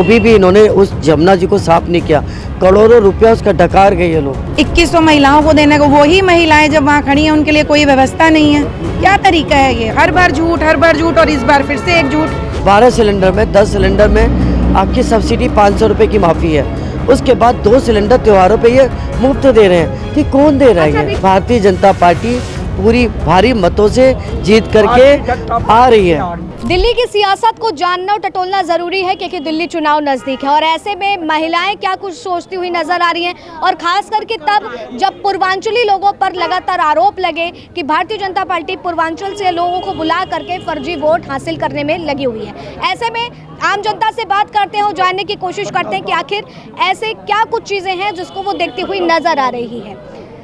कभी भी इन्होंने उस जमुना जी को साफ नहीं किया। करोड़ों रुपया उसका डकार गए ये लोग। 2100 महिलाओं को देने को, वही महिलाएं जब वहाँ खड़ी हैं उनके लिए कोई व्यवस्था नहीं है। क्या तरीका है ये? हर बार झूठ और इस बार फिर से एक झूठ। 12 सिलेंडर में 10 सिलेंडर में आपकी सब्सिडी 500 रुपये की माफ़ी है, उसके बाद 2 सिलेंडर त्योहारों पे ये मुफ्त दे रहे हैं। कि कौन दे रहा है? ये भारतीय जनता पार्टी पूरी भारी मतों से जीत करके आ रही है। दिल्ली की सियासत को जानना और टटोलना जरूरी है क्योंकि दिल्ली चुनाव नजदीक है और ऐसे में महिलाएं क्या कुछ सोचती हुई नजर आ रही हैं और खास करके तब जब पूर्वांचली लोगों पर लगातार आरोप लगे कि भारतीय जनता पार्टी पूर्वांचल से लोगों को बुला करके फर्जी वोट हासिल करने में लगी हुई है। ऐसे में आम जनता से बात करते हैं और जानने की कोशिश करते हैं कि आखिर ऐसे क्या कुछ चीज़ें हैं जिसको वो देखती हुई नजर आ रही है।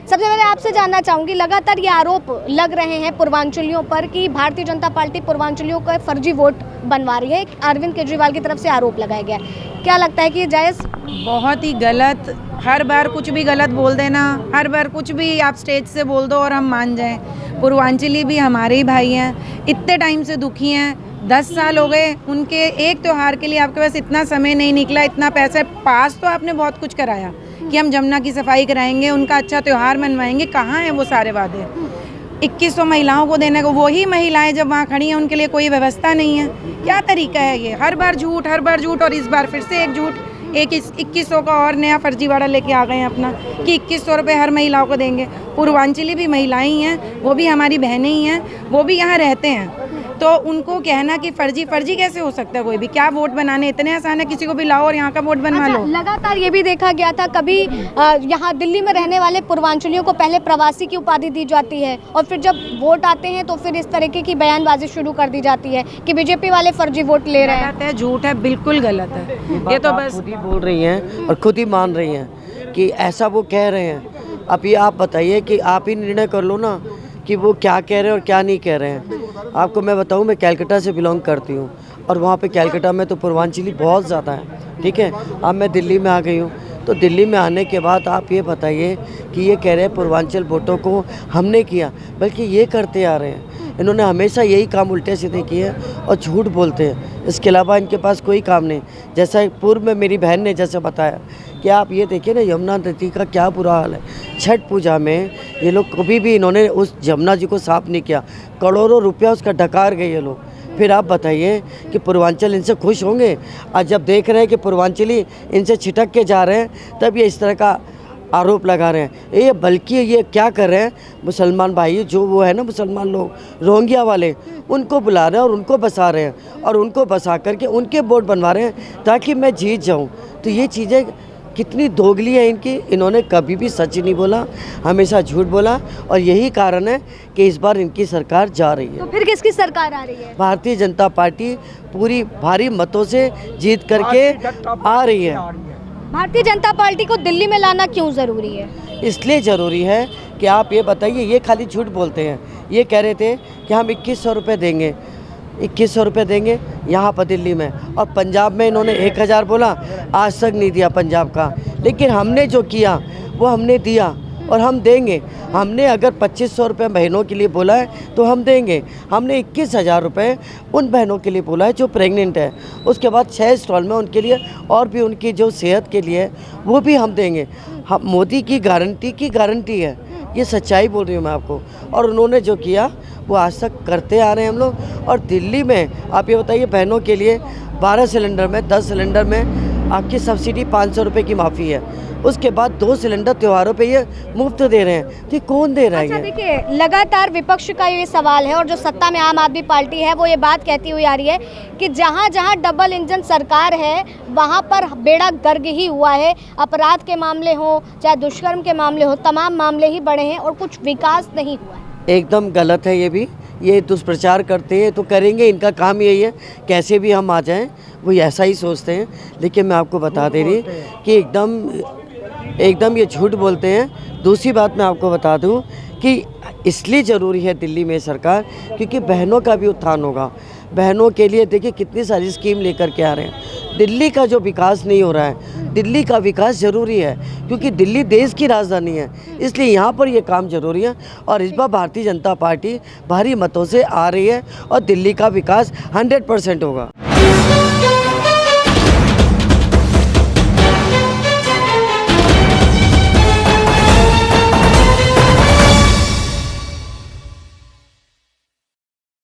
सबसे पहले आपसे जानना चाहूँगी, लगातार ये आरोप लग रहे हैं पूर्वांचलियों पर कि भारतीय जनता पार्टी पूर्वांचलियों का फर्जी वोट बनवा रही है। अरविंद केजरीवाल की तरफ से आरोप लगाया गया है, क्या लगता है कि ये जायज़? बहुत ही गलत। हर बार कुछ भी गलत बोल देना, हर बार कुछ भी आप स्टेज से बोल दो और हम मान जाएं। पूर्वांचली भी हमारे ही भाई हैं, इतने टाइम से दुखी हैं। 10 साल हो गए उनके एक त्यौहार के लिए आपके पास इतना समय नहीं निकला, इतना पैसा पास तो आपने बहुत कुछ कराया कि हम जमुना की सफाई कराएंगे, उनका अच्छा त्यौहार मनवाएंगे। कहाँ हैं वो सारे वादे? 2100 महिलाओं को देने को, वही महिलाएं जब वहाँ खड़ी हैं उनके लिए कोई व्यवस्था नहीं है। क्या तरीका है ये? हर बार झूठ और इस बार फिर से एक झूठ। 2100 का और नया फर्जीवाड़ा लेके आ गए हैं अपना कि 2100 रुपये हर महिलाओं को देंगे। पूर्वांचली भी महिलाएं ही हैं, वो भी हमारी बहनें ही हैं, वो भी यहाँ रहते हैं। तो उनको कहना कि फर्जी कैसे हो सकता है? कोई भी क्या वोट बनाने इतने आसान है? किसी को भी लाओ और यहाँ का वोट बनवा लो। लगातार ये भी देखा गया था, कभी यहाँ दिल्ली में रहने वाले पूर्वांचलियों को पहले प्रवासी की उपाधि दी जाती है और फिर जब वोट आते हैं तो फिर इस तरीके की बयानबाजी शुरू कर दी जाती है कि बीजेपी वाले फर्जी वोट ले रहे हैं। गलत है, झूठ है, बिल्कुल गलत है। ये तो बस खुद ही बोल रही हैं और खुद ही मान रही हैं कि ऐसा वो कह रहे हैं। अभी आप बताइए कि आप ही निर्णय कर लो ना कि वो क्या कह रहे हैं और क्या नहीं कह रहे हैं। आपको मैं बताऊं, मैं कलकत्ता से बिलोंग करती हूं और वहाँ पे कलकत्ता में तो पूर्वांचली बहुत ज़्यादा है, ठीक है। अब मैं दिल्ली में आ गई हूँ, तो दिल्ली में आने के बाद आप ये बताइए कि ये कह रहे हैं पूर्वांचल वोटों को हमने किया, बल्कि ये करते आ रहे हैं। इन्होंने हमेशा यही काम उल्टे सीधे किए और झूठ बोलते हैं, इसके अलावा इनके पास कोई काम नहीं। जैसा पूर्व में मेरी बहन ने जैसे बताया कि आप ये देखिए ना यमुना नदी का क्या बुरा हाल है। छठ पूजा में ये लोग कभी भी इन्होंने उस जमुना जी को साफ नहीं किया। करोड़ों रुपया उसका डकार गए ये लोग। फिर आप बताइए कि पूर्वांचल इनसे खुश होंगे? आज जब देख रहे हैं कि पूर्वांचली इनसे छिटक के जा रहे हैं तब ये इस तरह का आरोप लगा रहे हैं। ये बल्कि ये क्या कर रहे हैं, मुसलमान भाई जो वो है ना मुसलमान लोग रोहिंग्या वाले, उनको बुला रहे हैं और उनको बसा रहे हैं और उनको बसा करके उनके वोट बनवा रहे हैं ताकि मैं जीत जाऊं। तो ये चीज़ें कितनी दोगली है इनकी। इन्होंने कभी भी सच नहीं बोला, हमेशा झूठ बोला और यही कारण है कि इस बार इनकी सरकार जा रही है। तो फिर किसकी सरकार आ रही है? भारतीय जनता पार्टी पूरी भारी मतों से जीत करके आ रही है। भारतीय जनता पार्टी को दिल्ली में लाना क्यों ज़रूरी है? इसलिए ज़रूरी है कि आप ये बताइए, ये खाली झूठ बोलते हैं। ये कह रहे थे कि हम 2100 रुपये देंगे, 2100 रुपये देंगे यहाँ पर दिल्ली में, और पंजाब में इन्होंने 1000 बोला, आज तक नहीं दिया पंजाब का। लेकिन हमने जो किया वो हमने दिया और हम देंगे। हमने अगर 2500 रुपये बहनों के लिए बोला है तो हम देंगे। हमने 21,000 रुपये उन बहनों के लिए बोला है जो प्रेग्नेंट है। उसके बाद 6 स्टॉल में उनके लिए और भी उनकी जो सेहत के लिए वो भी हम देंगे। हम मोदी की गारंटी है, ये सच्चाई बोल रही हूँ मैं आपको। और उन्होंने जो किया वो आज तक करते आ रहे हैं हम लोग। और दिल्ली में आप ये बताइए, बहनों के लिए 12 सिलेंडर में 10 सिलेंडर में आपकी सब्सिडी 500 रुपये की माफ़ी है, उसके बाद 2 सिलेंडर त्योहारों पे ये मुफ्त दे रहे हैं। तो कौन दे रहा है? अच्छा देखिए, लगातार विपक्ष का ये सवाल है और जो सत्ता में आम आदमी पार्टी है वो ये बात कहती हुई आ रही है कि जहाँ जहाँ डबल इंजन सरकार है वहाँ पर बेड़ा गर्क ही हुआ है। अपराध के मामले हो चाहे दुष्कर्म के मामले हो, तमाम मामले ही बढ़े हैं और कुछ विकास नहीं हुआ है। एकदम गलत है। ये भी ये दुष्प्रचार करते हैं तो करेंगे, इनका काम यही है कैसे भी हम आ जाएं, वो ऐसा ही सोचते हैं। लेकिन मैं आपको बता दे रही कि एकदम ये झूठ बोलते हैं। दूसरी बात मैं आपको बता दूं कि इसलिए ज़रूरी है दिल्ली में सरकार क्योंकि बहनों का भी उत्थान होगा। बहनों के लिए देखिए कितनी सारी स्कीम लेकर के आ रहे हैं। दिल्ली का जो विकास नहीं हो रहा है, दिल्ली का विकास ज़रूरी है क्योंकि दिल्ली देश की राजधानी है, इसलिए यहाँ पर ये काम ज़रूरी है। और इस बार भारतीय जनता पार्टी भारी मतों से आ रही है और दिल्ली का विकास 100% होगा।